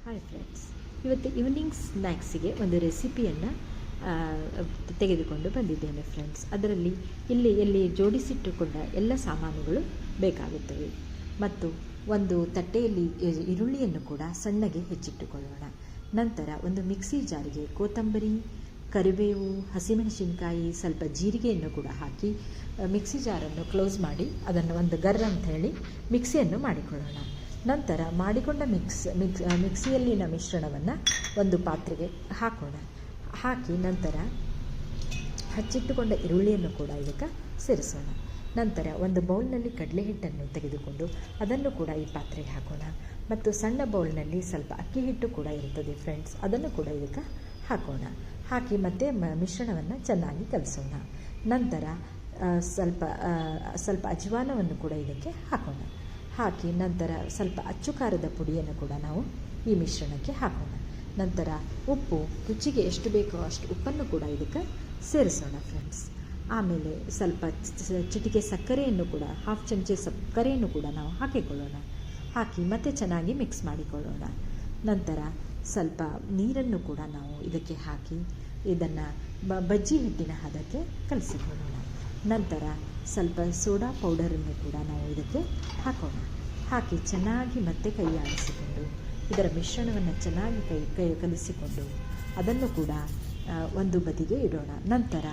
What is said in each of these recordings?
Hi friends, ಇವತ್ತು evening ಸ್ನ್ಯಾಕ್ಸಿಗೆ ಒಂದು ರೆಸಿಪಿಯನ್ನು ತೆಗೆದುಕೊಂಡು ಬಂದಿದ್ದೇನೆ ಫ್ರೆಂಡ್ಸ್. ಅದರಲ್ಲಿ ಇಲ್ಲಿ ಜೋಡಿಸಿಟ್ಟುಕೊಂಡ ಎಲ್ಲ ಸಾಮಾನುಗಳು ಬೇಕಾಗುತ್ತವೆ. ಮತ್ತು ಒಂದು ತಟ್ಟೆಯಲ್ಲಿ ಈರುಳ್ಳಿಯನ್ನು ಕೂಡ ಸಣ್ಣಗೆ ಹೆಚ್ಚಿಟ್ಟುಕೊಳ್ಳೋಣ. ನಂತರ ಒಂದು ಮಿಕ್ಸಿ ಜಾರಿಗೆ ಕೊತ್ತಂಬರಿ, ಕರಿಬೇವು, ಹಸಿಮೆಣಸಿನಕಾಯಿ, ಸ್ವಲ್ಪ ಜೀರಿಗೆಯನ್ನು ಕೂಡ ಹಾಕಿ ಮಿಕ್ಸಿ ಜಾರನ್ನು ಕ್ಲೋಸ್ ಮಾಡಿ ಅದನ್ನು ಒಂದು ಗರ್ ಅಂತ ಹೇಳಿ ಮಿಕ್ಸಿಯನ್ನು ಮಾಡಿಕೊಳ್ಳೋಣ. ನಂತರ ಮಾಡಿಕೊಂಡ ಮಿಕ್ಸಿಯಲ್ಲಿನ ಮಿಶ್ರಣವನ್ನು ಒಂದು ಪಾತ್ರೆಗೆ ಹಾಕಿ ನಂತರ ಹಚ್ಚಿಟ್ಟುಕೊಂಡ ಈರುಳ್ಳಿಯನ್ನು ಕೂಡ ಇದಕ್ಕೆ ಸೇರಿಸೋಣ. ನಂತರ ಒಂದು ಬೌಲ್ನಲ್ಲಿ ಕಡಲೆ ಹಿಟ್ಟನ್ನು ತೆಗೆದುಕೊಂಡು ಅದನ್ನು ಕೂಡ ಈ ಪಾತ್ರೆಗೆ ಹಾಕೋಣ. ಮತ್ತು ಸಣ್ಣ ಬೌಲ್ನಲ್ಲಿ ಸ್ವಲ್ಪ ಅಕ್ಕಿ ಹಿಟ್ಟು ಕೂಡ ಇರ್ತದೆ ಫ್ರೆಂಡ್ಸ್, ಅದನ್ನು ಕೂಡ ಇದಕ್ಕೆ ಹಾಕಿ ಮತ್ತೆ ಮಿಶ್ರಣವನ್ನು ಚೆನ್ನಾಗಿ ಕಲಸೋಣ. ನಂತರ ಸ್ವಲ್ಪ ಅಜವಾನವನ್ನು ಕೂಡ ಇದಕ್ಕೆ ಹಾಕಿ ನಂತರ ಸ್ವಲ್ಪ ಅಚ್ಚು ಖಾರದ ಪುಡಿಯನ್ನು ಕೂಡ ನಾವು ಈ ಮಿಶ್ರಣಕ್ಕೆ ಹಾಕೋಣ. ನಂತರ ಉಪ್ಪು, ರುಚಿಗೆ ಎಷ್ಟು ಬೇಕೋ ಅಷ್ಟು ಉಪ್ಪನ್ನು ಕೂಡ ಇದಕ್ಕೆ ಸೇರಿಸೋಣ ಫ್ರೆಂಡ್ಸ್. ಆಮೇಲೆ ಸ್ವಲ್ಪ ಚಿಟಿಕೆ ಸಕ್ಕರೆಯನ್ನು ಕೂಡ, 1/2 ಚಮಚೆ ಸಕ್ಕರೆಯನ್ನು ಕೂಡ ನಾವು ಹಾಕಿ ಮತ್ತೆ ಚೆನ್ನಾಗಿ ಮಿಕ್ಸ್ ಮಾಡಿಕೊಳ್ಳೋಣ. ನಂತರ ಸ್ವಲ್ಪ ನೀರನ್ನು ಕೂಡ ನಾವು ಇದಕ್ಕೆ ಹಾಕಿ ಇದನ್ನು ಬಜ್ಜಿ ಹಿಟ್ಟಿನ ಹದಕ್ಕೆ ಕಲಸಿಕೊಳ್ಳೋಣ. ನಂತರ ಸ್ವಲ್ಪ ಸೋಡಾ ಪೌಡರನ್ನು ಕೂಡ ನಾವು ಇದಕ್ಕೆ ಹಾಕಿ ಚೆನ್ನಾಗಿ ಮತ್ತೆ ಕೈ ಆಡಿಸಿಕೊಂಡು ಇದರ ಮಿಶ್ರಣವನ್ನು ಚೆನ್ನಾಗಿ ಕೈ ಕಲಿಸಿಕೊಂಡು ಅದನ್ನು ಕೂಡ ಒಂದು ಬದಿಗೆ ಇಡೋಣ. ನಂತರ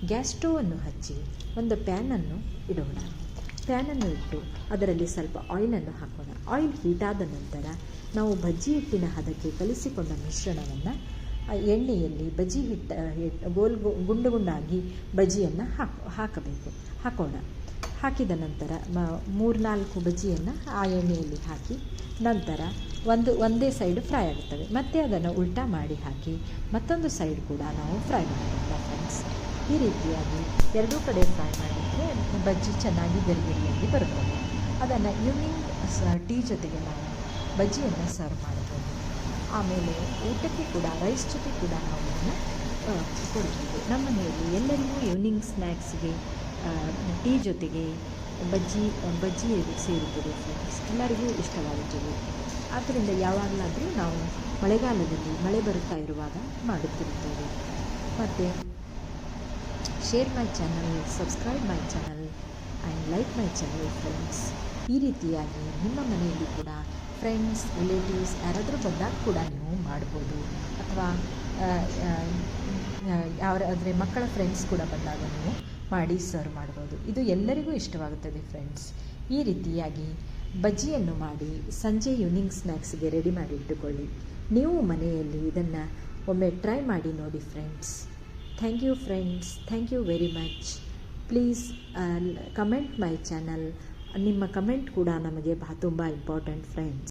ಗ್ಯಾಸ್ ಸ್ಟೋವನ್ನು ಹಚ್ಚಿ ಒಂದು ಪ್ಯಾನನ್ನು ಇಟ್ಟು ಅದರಲ್ಲಿ ಸ್ವಲ್ಪ ಆಯಿಲನ್ನು ಹಾಕೋಣ. ಆಯಿಲ್ ಹೀಟಾದ ನಂತರ ನಾವು ಬಜ್ಜಿ ಹಿಟ್ಟಿನ ಹದಕ್ಕೆ ಕಲಿಸಿಕೊಂಡ ಮಿಶ್ರಣವನ್ನು ಎಣ್ಣೆಯಲ್ಲಿ ಬಜ್ಜಿ ಗುಂಡಾಗಿ ಬಜ್ಜಿಯನ್ನು ಹಾಕೋಣ. ಹಾಕಿದ ನಂತರ 3-4 ಬಜ್ಜಿಯನ್ನು ಆ ಎಣ್ಣೆಯಲ್ಲಿ ಹಾಕಿ ನಂತರ ಒಂದೇ ಸೈಡ್ ಫ್ರೈ ಆಗುತ್ತವೆ. ಮತ್ತೆ ಅದನ್ನು ಉಲ್ಟಾ ಮಾಡಿ ಹಾಕಿ ಮತ್ತೊಂದು ಸೈಡ್ ಕೂಡ ನಾವು ಫ್ರೈ ಮಾಡೋಣ ಫ್ರೆಂಡ್ಸ್. ಈ ರೀತಿಯಾಗಿ ಎರಡೂ ಕಡೆ ಫ್ರೈ ಮಾಡಿದರೆ ಬಜ್ಜಿ ಚೆನ್ನಾಗಿ ಗರಿಗರಿಯಾಗಿ ಬರುತ್ತದೆ. ಅದನ್ನು ಈವ್ನಿಂಗ್ ಟೀ ಜೊತೆಗೆ ನಾವು ಬಜ್ಜಿಯನ್ನು ಸರ್ವ್ ಮಾಡಬಹುದು. ಆಮೇಲೆ ಊಟಕ್ಕೆ ಕೂಡ ರೈಸ್ ಜೊತೆ ಕೂಡ ನಾವು ಇದನ್ನು ಕೊಡ್ಬೋದು. ನಮ್ಮ ಮನೆಯಲ್ಲಿ ಎಲ್ಲರಿಗೂ ಈವ್ನಿಂಗ್ ಸ್ನ್ಯಾಕ್ಸ್ಗೆ ಟೀ ಜೊತೆಗೆ ಬಜ್ಜಿ ಸೇರುತ್ತದೆ ಫ್ರೆಂಡ್ಸ್. ಎಲ್ಲರಿಗೂ ಇಷ್ಟವಾಗುತ್ತದೆ. ಆದ್ದರಿಂದ ಯಾವಾಗಲಾದರೂ ನಾವು ಮಳೆಗಾಲದಲ್ಲಿ ಮಳೆ ಬರುತ್ತಾ ಇರುವಾಗ ಮಾಡುತ್ತಿರುತ್ತೇವೆ. ಮತ್ತು share my channel, subscribe my channel and like my channel friends. ಈ ರೀತಿಯಾಗಿ ನಿಮ್ಮ ಮನೆಯಲ್ಲಿ ಕೂಡ ಫ್ರೆಂಡ್ಸ್, ರಿಲೇಟಿವ್ಸ್ ಯಾರಾದರೂ ಬಂದಾಗ ಕೂಡ ನೀವು ಮಾಡ್ಬೋದು. ಅಥವಾ ಯಾರಾದರೆ ಮಕ್ಕಳ ಫ್ರೆಂಡ್ಸ್ ಕೂಡ ಬಂದಾಗ ನೀವು ಮಾಡಿ ಸರ್ವ್ ಮಾಡ್ಬೋದು. ಇದು ಎಲ್ಲರಿಗೂ ಇಷ್ಟವಾಗುತ್ತದೆ ಫ್ರೆಂಡ್ಸ್. ಈ ರೀತಿಯಾಗಿ ಬಜ್ಜಿಯನ್ನು ಮಾಡಿ ಸಂಜೆ ಈವ್ನಿಂಗ್ ಸ್ನ್ಯಾಕ್ಸ್ಗೆ ರೆಡಿ ಮಾಡಿ ಇಟ್ಟುಕೊಳ್ಳಿ. ನೀವು ಮನೆಯಲ್ಲಿ ಇದನ್ನು ಒಮ್ಮೆ ಟ್ರೈ ಮಾಡಿ ನೋಡಿ friends. Thank you friends, thank you very much. Please comment my channel. ನಿಮ್ಮ ಕಮೆಂಟ್ ಕೂಡ ನಮಗೆ ತುಂಬ ಇಂಪಾರ್ಟೆಂಟ್ ಫ್ರೆಂಡ್ಸ್.